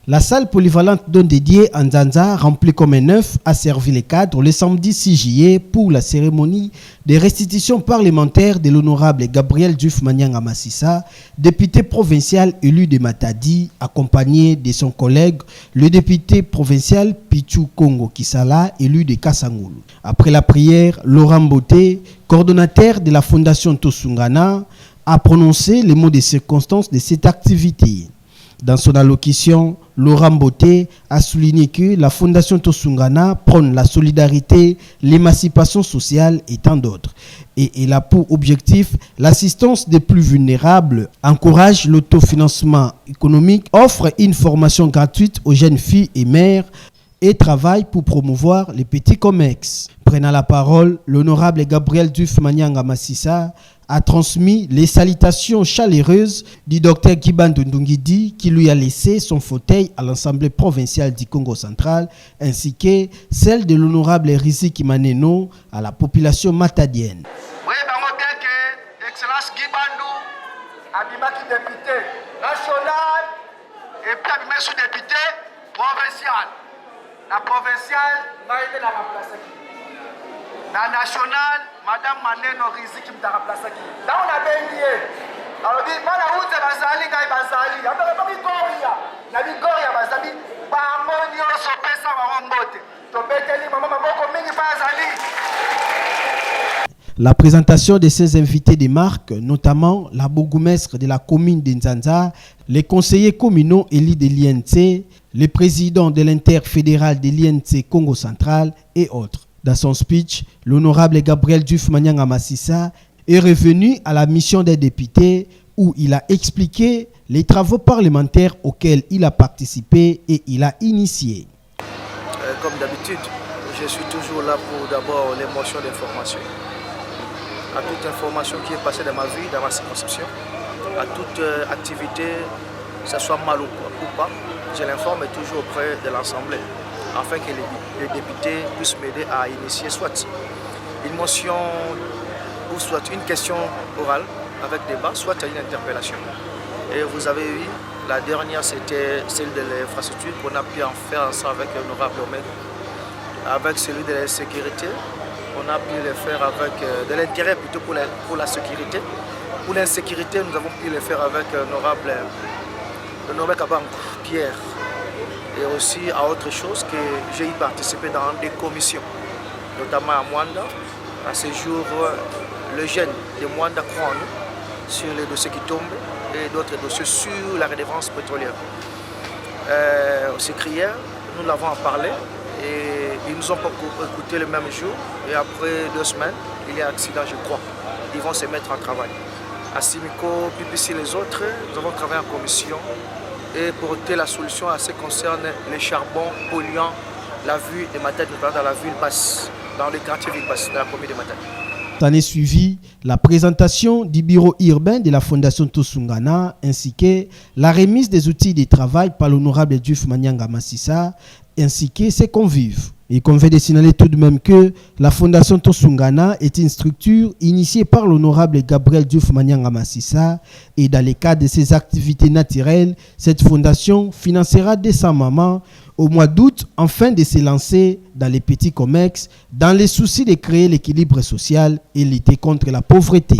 La salle polyvalente don dédiée à Nzanza, remplie comme un œuf, a servi les cadres le samedi 6 juillet pour la cérémonie de restitution parlementaire de l'honorable Gabriel Diouf Manyanga Massissa, député provincial élu de Matadi, accompagné de son collègue, le député provincial Pichu Kongo Kisala, élu de Kasangulu. Après la prière, Laurent Boté, coordonnateur de la Fondation Tosungana, a prononcé les mots de circonstance de cette activité. Dans son allocution, Laurent Boté a souligné que la Fondation Tosungana prône la solidarité, l'émancipation sociale et tant d'autres. Et elle a pour objectif l'assistance des plus vulnérables, encourage l'autofinancement économique, offre une formation gratuite aux jeunes filles et mères et travaille pour promouvoir les petits commerces. Prenant la parole, l'honorable Gabriel Diouf Manyanga Massissa a transmis les salutations chaleureuses du docteur Kibando Ndungidi qui lui a laissé son fauteuil à l'Assemblée provinciale du Congo central ainsi que celle de l'honorable Riziki Maneno à la population matadienne. Oui, bien que Excellence Kibando abimaki député national et puis abimaki sous-député provincial. La provinciale n'a été la remplacée. La nationale, Madame Maneno Riziki m'a remplacé. Là, on a béni. Alors, dit, Mala Oudze Bazali, Gaï Bazali. Après, on a Vigoria. La Vigoria Bazali. Bamonio, Sopesa, Mambote. Tobeteli, Maman, Maboko, Mingi Bazali. La présentation de ces invités de marque, notamment la bourgmestre de la commune de Nzanza, les conseillers communaux élus de l'INC, le président de l'interfédéral de l'INC Congo central et autres. Dans son speech, l'honorable Gabriel Diouf Manyanga Massissa est revenu à la mission des députés où il a expliqué les travaux parlementaires auxquels il a participé et il a initié. Comme d'habitude, je suis toujours là pour d'abord l'émotion d'information. À toute information qui est passée dans ma vie, dans ma circonscription, à toute activité, que ce soit mal ou pas, je l'informe toujours auprès de l'Assemblée, afin que les députés puissent m'aider à initier soit une motion ou soit une question orale avec débat, soit une interpellation. Et vous avez vu, la dernière c'était celle de l'infrastructure qu'on a pu en faire ensemble avec l'honorable Omega, avec celui de la sécurité. On a pu le faire avec de l'intérêt plutôt pour la sécurité. Pour l'insécurité, nous avons pu le faire avec l'honorable Kabango, Pierre. Et aussi à autre chose que j'ai y participé dans des commissions, notamment à Mwanda. À ce jour, le jeune de Mwanda croit en nous sur les dossiers qui tombent et d'autres dossiers sur la redevance pétrolière. Aussi crière, nous l'avons en parlé. Et ils nous ont pas écouté le même jour. Et après 2 semaines, il y a un accident, je crois. Ils vont se mettre en travail. À Simiko, PPC, les autres, nous avons travaillé en commission. Et pour ôter la solution à ce qui concerne les charbons polluants, la vue de Matadi, dans la ville basse, dans le quartier ville basse, dans la commune de Matadi. L'année suivie, la présentation du bureau urbain de la Fondation Tosungana ainsi que la remise des outils de travail par l'honorable Diouf Manyanga Massissa ainsi que ses convives. Il convient de signaler tout de même que la Fondation Tosungana est une structure initiée par l'honorable Gabriel Diouf Manyanga Massissa et dans le cadre de ses activités naturelles, cette fondation financera décemment au mois d'août afin de se lancer dans les petits commerces dans les soucis de créer l'équilibre social et lutter contre la pauvreté.